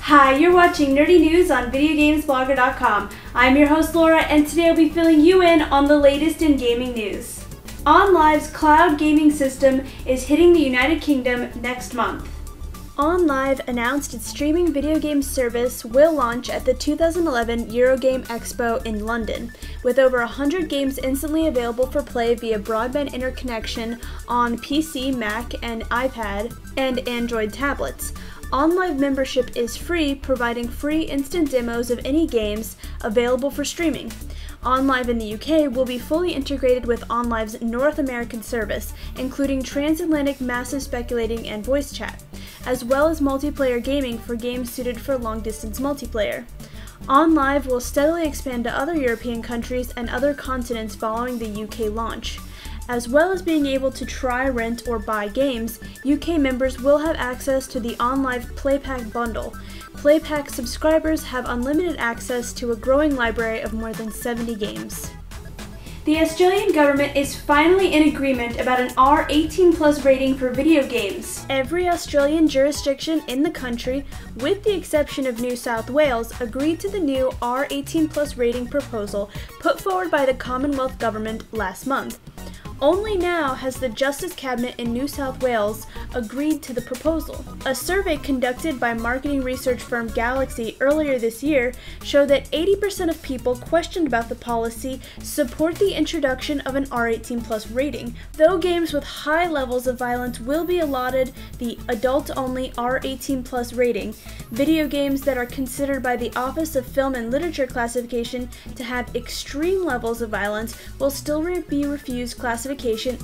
Hi, you're watching Nerdy News on VideoGamesBlogger.com. I'm your host Laura, and today I'll be filling you in on the latest in gaming news. OnLive's cloud gaming system is hitting the United Kingdom next month. OnLive announced its streaming video game service will launch at the 2011 Eurogame Expo in London, with over 100 games instantly available for play via broadband interconnection on PC, Mac, and iPad, and Android tablets. OnLive membership is free, providing free instant demos of any games available for streaming. OnLive in the UK will be fully integrated with OnLive's North American service, including transatlantic massive speculating and voice chat, as well as multiplayer gaming for games suited for long-distance multiplayer. OnLive will steadily expand to other European countries and other continents following the UK launch. As well as being able to try, rent, or buy games, UK members will have access to the OnLive PlayPack bundle. PlayPack subscribers have unlimited access to a growing library of more than 70 games. The Australian government is finally in agreement about an R18+ rating for video games. Every Australian jurisdiction in the country, with the exception of New South Wales, agreed to the new R18+ rating proposal put forward by the Commonwealth Government last month. Only now has the Justice Cabinet in New South Wales agreed to the proposal. A survey conducted by marketing research firm Galaxy earlier this year showed that 80% of people questioned about the policy support the introduction of an R18+ rating. Though games with high levels of violence will be allotted the adult-only R18+ rating, video games that are considered by the Office of Film and Literature Classification to have extreme levels of violence will still be refused classification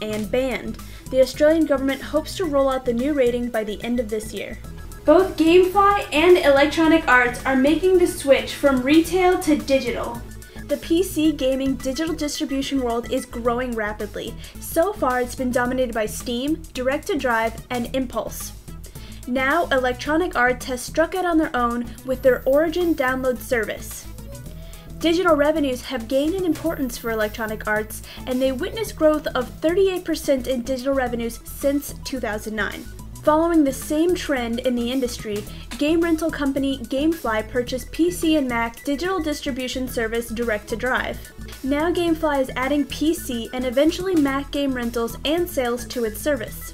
and banned. The Australian government hopes to roll out the new rating by the end of this year. Both GameFly and Electronic Arts are making the switch from retail to digital. The PC gaming digital distribution world is growing rapidly. So far, it's been dominated by Steam, Direct-to-Drive, and Impulse. Now, Electronic Arts has struck out on their own with their Origin download service. Digital revenues have gained in importance for Electronic Arts, and they witnessed growth of 38% in digital revenues since 2009. Following the same trend in the industry, game rental company GameFly purchased PC and Mac digital distribution service Direct-to-Drive. Now GameFly is adding PC and eventually Mac game rentals and sales to its service.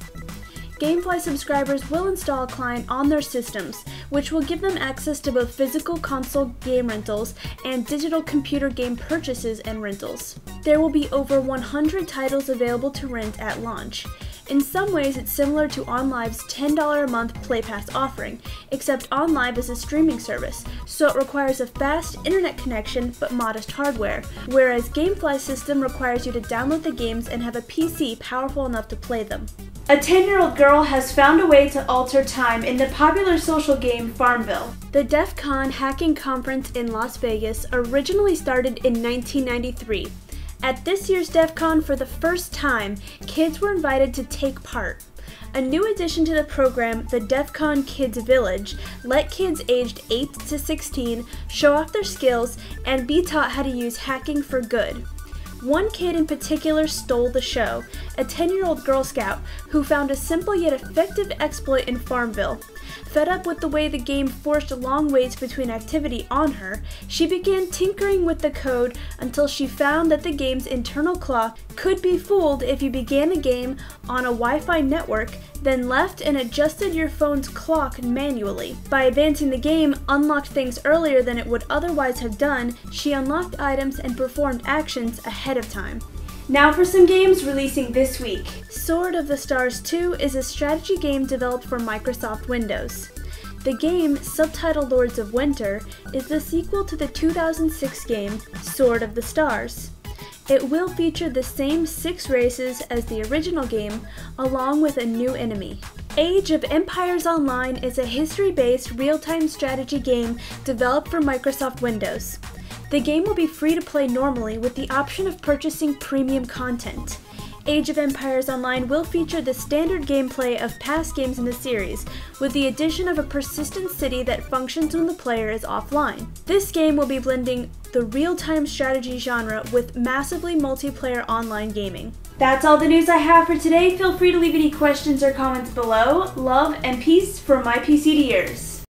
GameFly subscribers will install a client on their systems, which will give them access to both physical console game rentals and digital computer game purchases and rentals. There will be over 100 titles available to rent at launch. In some ways, it's similar to OnLive's $10 a month Play Pass offering, except OnLive is a streaming service, so it requires a fast internet connection but modest hardware, whereas GameFly's system requires you to download the games and have a PC powerful enough to play them. A 10-year-old girl has found a way to alter time in the popular social game Farmville. The DEF CON hacking conference in Las Vegas originally started in 1993. At this year's DEF CON, for the first time, kids were invited to take part. A new addition to the program, the DEF CON Kids Village, let kids aged 8 to 16 show off their skills and be taught how to use hacking for good. One kid in particular stole the show, a 10-year-old Girl Scout who found a simple yet effective exploit in Farmville. Fed up with the way the game forced long waits between activity on her, she began tinkering with the code until she found that the game's internal clock could be fooled if you began a game on a Wi-Fi network, then left and adjusted your phone's clock manually. By advancing the game unlocked things earlier than it would otherwise have done, she unlocked items and performed actions ahead of time. Now for some games releasing this week. Sword of the Stars 2 is a strategy game developed for Microsoft Windows. The game, subtitled Lords of Winter, is the sequel to the 2006 game Sword of the Stars. It will feature the same 6 races as the original game, along with a new enemy. Age of Empires Online is a history-based real-time strategy game developed for Microsoft Windows. The game will be free to play normally with the option of purchasing premium content. Age of Empires Online will feature the standard gameplay of past games in the series, with the addition of a persistent city that functions when the player is offline. This game will be blending the real-time strategy genre with massively multiplayer online gaming. That's all the news I have for today. Feel free to leave any questions or comments below. Love and peace from my PC to yours.